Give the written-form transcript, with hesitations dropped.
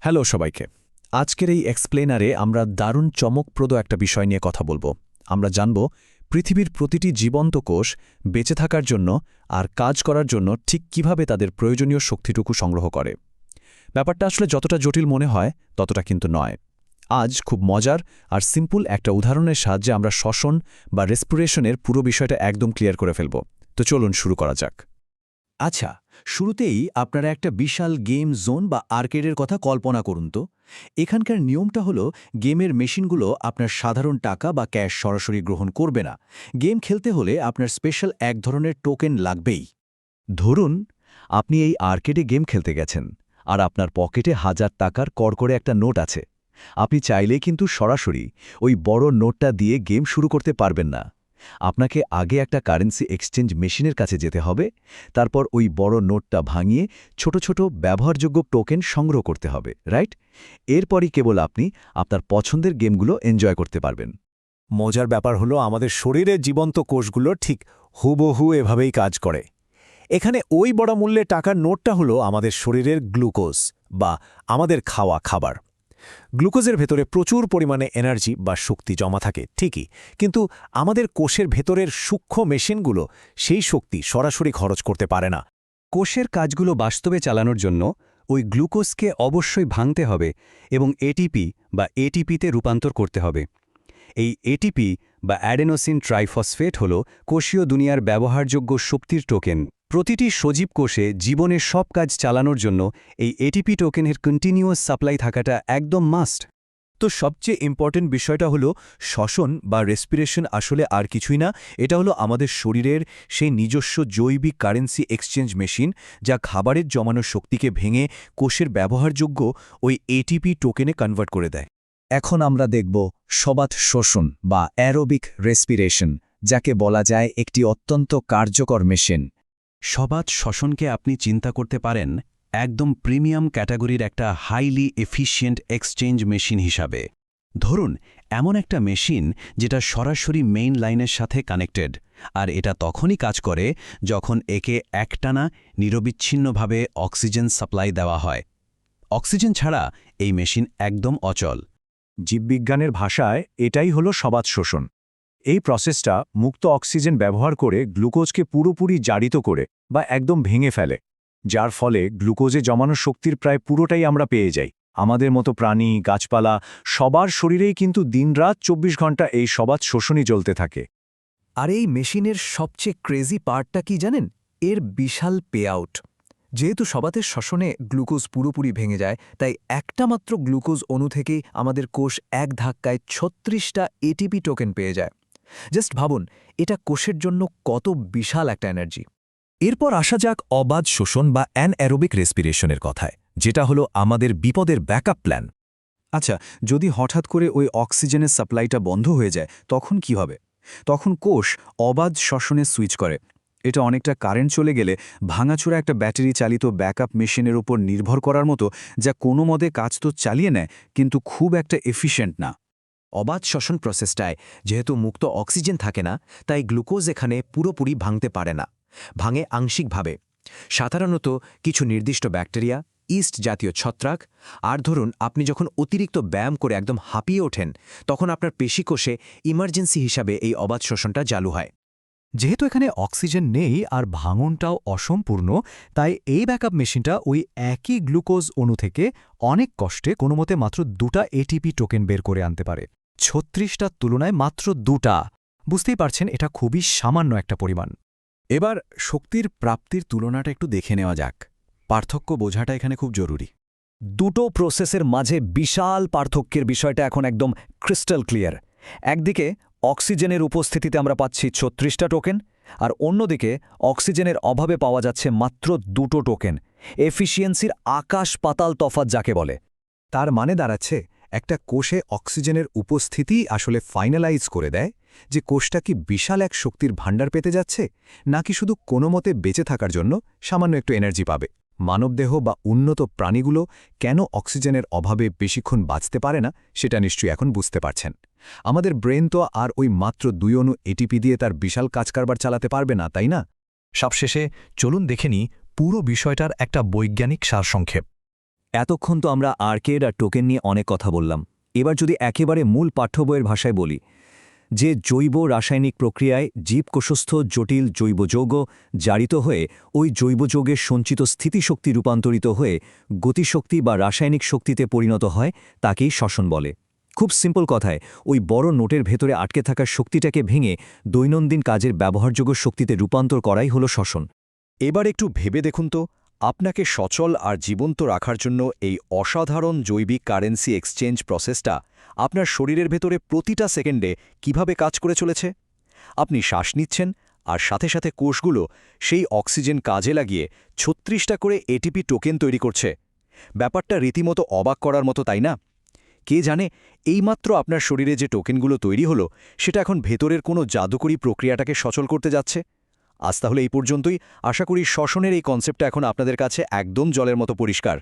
Hello সবাইকে। আজকের এই এক্সপ্লেনারে আমরা দারুণ চমকপ্রদ একটা বিষয় নিয়ে কথা বলবো। আমরা জানব পৃথিবীর প্রতিটি জীবন্ত কোষ বেঁচে থাকার জন্য আর কাজ করার জন্য ঠিক কিভাবে তাদের প্রয়োজনীয় শক্তিটুকু সংগ্রহ করে। ব্যাপারটা আসলে যতটা জটিল মনে হয় ততটা কিন্তু নয়। আজ খুব মজার আর সিম্পল একটা উদাহরণের সাহায্যে আমরা শ্বসন বা রেসপিরেশনের পুরো বিষয়টা একদম ক্লিয়ার করে ফেলব। তো চলুন শুরু করা যাক। আচ্ছা, শুরুতেই আপনারা একটা বিশাল গেম জোন বা আর্কেডের কথা কল্পনা করুন তো। এখানকার নিয়মটা হলো গেমের মেশিনগুলো আপনার সাধারণ টাকা বা ক্যাশ সরাসরি গ্রহণ করবে না। গেম খেলতে হলে আপনার স্পেশাল এক ধরনের টোকেন লাগবেই। ধরুন আপনি এই আর্কেডে গেম খেলতে গেছেন আর আপনার পকেটে 1000 টাকার কড়কড়ে একটা নোট আছে। আপনি চাইলেই কিন্তু সরাসরি ওই বড় নোটটা দিয়ে গেম শুরু করতে পারবেন না। আপনাকে আগে একটা কারেন্সি এক্সচেঞ্জ মেশিনের কাছে যেতে হবে, তারপর ওই বড় নোটটা ভাঙিয়ে ছোট ছোট ব্যবহারযোগ্য টোকেন সংগ্রহ করতে হবে, রাইট? এরপরই কেবল আপনি আপনার পছন্দের গেমগুলো এনজয় করতে পারবেন। মজার ব্যাপার হলো আমাদের শরীরের জীবন্ত কোষগুলো ঠিক হুবহু এভাবেই কাজ করে। এখানে ওই বড় মূল্যে টাকার নোটটা হলো আমাদের শরীরের গ্লুকোজ বা আমাদের খাওয়া খাবার। গ্লুকোজের ভেতরে প্রচুর পরিমাণে এনার্জি বা শক্তি জমা থাকে ঠিকই, কিন্তু আমাদের কোষের ভেতরের সূক্ষ্ম মেশিনগুলো সেই শক্তি সরাসরি খরচ করতে পারে না। কোষের কাজগুলো বাস্তবে চালানোর জন্য ওই গ্লুকোজকে অবশ্যই ভাঙতে হবে এবং এটিপি বা এটিপিতে রূপান্তর করতে হবে। এই এটিপি বা অ্যাডেনোসিন ট্রাইফসফেট হল কোষীয় দুনিয়ার ব্যবহারযোগ্য শক্তির টোকেন। প্রতিটি সজীব কোষে জীবনের সব কাজ চালানোর জন্য এই এটিপি টোকেনের কন্টিনিউয়াস সাপ্লাই থাকাটা একদম মাস্ট। তো সবচেয়ে ইম্পর্টেন্ট বিষয়টা হলো শ্বসন বা রেসপিরেশন আসলে আর কিছুই না, এটা হলো আমাদের শরীরের সেই নিজস্ব জৈবিক কারেন্সি এক্সচেঞ্জ মেশিন, যা খাবারের জমানো শক্তিকে ভেঙে কোষের ব্যবহারযোগ্য ওই এটিপি টোকেনে কনভার্ট করে দেয়। এখন আমরা দেখব সবাত শোষণ বা অ্যারোবিক রেসপিরেশন, যাকে বলা যায় একটি অত্যন্ত কার্যকর মেশিন। সবাত শ্বসনকে আপনি চিন্তা করতে পারেন একদম প্রিমিয়াম ক্যাটাগরির একটা হাইলি এফিশিয়েন্ট এক্সচেঞ্জ মেশিন হিসাবে। ধরুন এমন একটা মেশিন যেটা সরাসরি মেইন লাইনের সাথে কানেক্টেড, আর এটা তখনই কাজ করে যখন একে একটানা নিরবিচ্ছিন্নভাবে অক্সিজেন সাপ্লাই দেওয়া হয়। অক্সিজেন ছাড়া এই মেশিন একদম অচল। জীববিজ্ঞানের ভাষায় এটাই হলো সবাত শোষণ। এই প্রসেসটা মুক্ত অক্সিজেন ব্যবহার করে গ্লুকোজকে পুরোপুরি জারিত করে বা একদম ভেঙে ফেলে, যার ফলে গ্লুকোজে জমানো শক্তির প্রায় পুরোটাই আমরা পেয়ে যাই। আমাদের মতো প্রাণী, গাছপালা সবার শরীরেই কিন্তু দিনরাত 24 ঘন্টা এই সবাত শোষণই চলতে থাকে। আর এই মেশিনের সবচেয়ে ক্রেজি পার্টটা কি জানেন? এর বিশাল পে আউট। যেহেতু সবাতের শ্বসনে গ্লুকোজ পুরোপুরি ভেঙে যায়, তাই একটা মাত্র গ্লুকোজ অণু থেকেই আমাদের কোষ এক ধাক্কায় 36টা এটিপি টোকেন পেয়ে যায়। জাস্ট ভাবুন, এটা কোষের জন্য কত বিশাল একটা এনার্জি। এরপর আসা যাক অবাধ শোষণ বা অ্যানঅ্যারোবিক রেসপিরেশনের কথায়, যেটা হলো আমাদের বিপদের ব্যাকআপ প্ল্যান। আচ্ছা, যদি হঠাৎ করে ওই অক্সিজেনের সাপ্লাইটা বন্ধ হয়ে যায় তখন কি হবে? তখন কোষ অবাধ শ্বসনে সুইচ করে। এটা অনেকটা কারেন্ট চলে গেলে ভাঙাচোরা একটা ব্যাটারি চালিত ব্যাকআপ মেশিনের উপর নির্ভর করার মতো, যা কোনো মতে কাজ তো চালিয়ে নেয় কিন্তু খুব একটা এফিশিয়েন্ট না। অবাধ শ্বসন প্রসেসটায় যেহেতু মুক্ত অক্সিজেন থাকে না, তাই গ্লুকোজ এখানে পুরোপুরি ভাঙতে পারে না, ভাঙে আংশিকভাবে। সাধারণত কিছু নির্দিষ্ট ব্যাকটেরিয়া, ইস্ট জাতীয় ছত্রাক, আর ধরুন আপনি যখন অতিরিক্ত ব্যায়াম করে একদম হাঁপিয়ে ওঠেন, তখন আপনার পেশিকোষে ইমার্জেন্সি হিসাবে এই অবাধ শোষণটা চালু হয়। যেহেতু এখানে অক্সিজেন নেই আর ভাঙনটাও অসম্পূর্ণ, তাই এই ব্যাকআপ মেশিনটা ওই একই গ্লুকোজ অণু থেকে অনেক কষ্টে কোনোমতে মাত্র 2টা এটিপি টোকেন বের করে আনতে পারে। 36টার তুলনায় মাত্র 2টা। বুঝতেই পারছেন, এটা খুবই সামান্য একটা পরিমাণ। এবার শক্তির প্রাপ্তির তুলনাটা একটু দেখে নেওয়া যাক। পার্থক্য বোঝাটা এখানে খুব জরুরি। দুটো প্রসেসের মাঝে বিশাল পার্থক্যের বিষয়টা এখন একদম ক্রিস্টাল ক্লিয়ার। একদিকে অক্সিজেনের উপস্থিতিতে আমরা পাচ্ছি 36টা টোকেন, আর অন্যদিকে অক্সিজেনের অভাবে পাওয়া যাচ্ছে মাত্র 2টো টোকেন। এফিসিয়েন্সির আকাশ পাতাল তফাৎ যাকে বলে। তার মানে দাঁড়াচ্ছে, একটা কোষে অক্সিজেনের উপস্থিতি আসলে ফাইনালাইজ করে দেয় যে কোষটা কি বিশাল এক শক্তির ভাণ্ডার পেতে যাচ্ছে, নাকি শুধু কোনো মতে বেঁচে থাকার জন্য সামান্য একটু এনার্জি পাবে। মানবদেহ বা উন্নত প্রাণীগুলো কেন অক্সিজেনের অভাবে বেশিক্ষণ বাঁচতে পারে না, সেটা নিশ্চয়ই এখন বুঝতে পারছেন। আমাদের ব্রেন তো আর ওই মাত্র 2 অণু এটিপি দিয়ে তার বিশাল কাজকারবার চালাতে পারবে না, তাই না? সবশেষে চলুন দেখে নিই পুরো বিষয়টার একটা বৈজ্ঞানিক সারসংক্ষেপ। এতক্ষণ তো আমরা আর্কেড আর টোকেন নিয়ে অনেক কথা বললাম। এবার যদি একেবারে মূল পাঠ্য বইয়ের ভাষায় বলি, যে জৈব রাসায়নিক প্রক্রিয়ায় জীবকোষস্থ জটিল জৈব যৌগ জারিত হয়ে ওই জৈব যৌগের সঞ্চিত স্থিতিশক্তি রূপান্তরিত হয়ে গতিশক্তি বা রাসায়নিক শক্তিতে পরিণত হয়, তাকেই শ্বসন বলে। খুব সিম্পল কথায়, ওই বড় নোটের ভেতরে আটকে থাকা শক্তিটাকে ভেঙে দৈনন্দিন কাজের ব্যবহারযোগ্য শক্তিতে রূপান্তর করাই হলো শ্বসন। এবার একটু ভেবে দেখুন তো, আপনাকে সচল আর জীবন্ত রাখার জন্য এই অসাধারণ জৈবিক কারেন্সি এক্সচেঞ্জ প্রসেসটা আপনার শরীরের ভেতরে প্রতিটা সেকেন্ডে কিভাবে কাজ করে চলেছে। আপনি শ্বাস নিচ্ছেন, আর সাথে সাথে কোষগুলো সেই অক্সিজেন কাজে লাগিয়ে ৩৬টা করে এটিপি টোকেন তৈরি করছে। ব্যাপারটা রীতিমতো অবাক করার মতো, তাই না? কে জানে এইমাত্র আপনার শরীরে যে টোকেনগুলো তৈরি হলো, সেটা এখন ভেতরের কোনো জাদুকরী প্রক্রিয়াটাকে সচল করতে যাচ্ছে। আজ তাহলে এই পর্যন্তই। আশা করি শ্বসনের এই কনসেপ্টটা এখন আপনাদের কাছে একদম জলের মতো পরিষ্কার।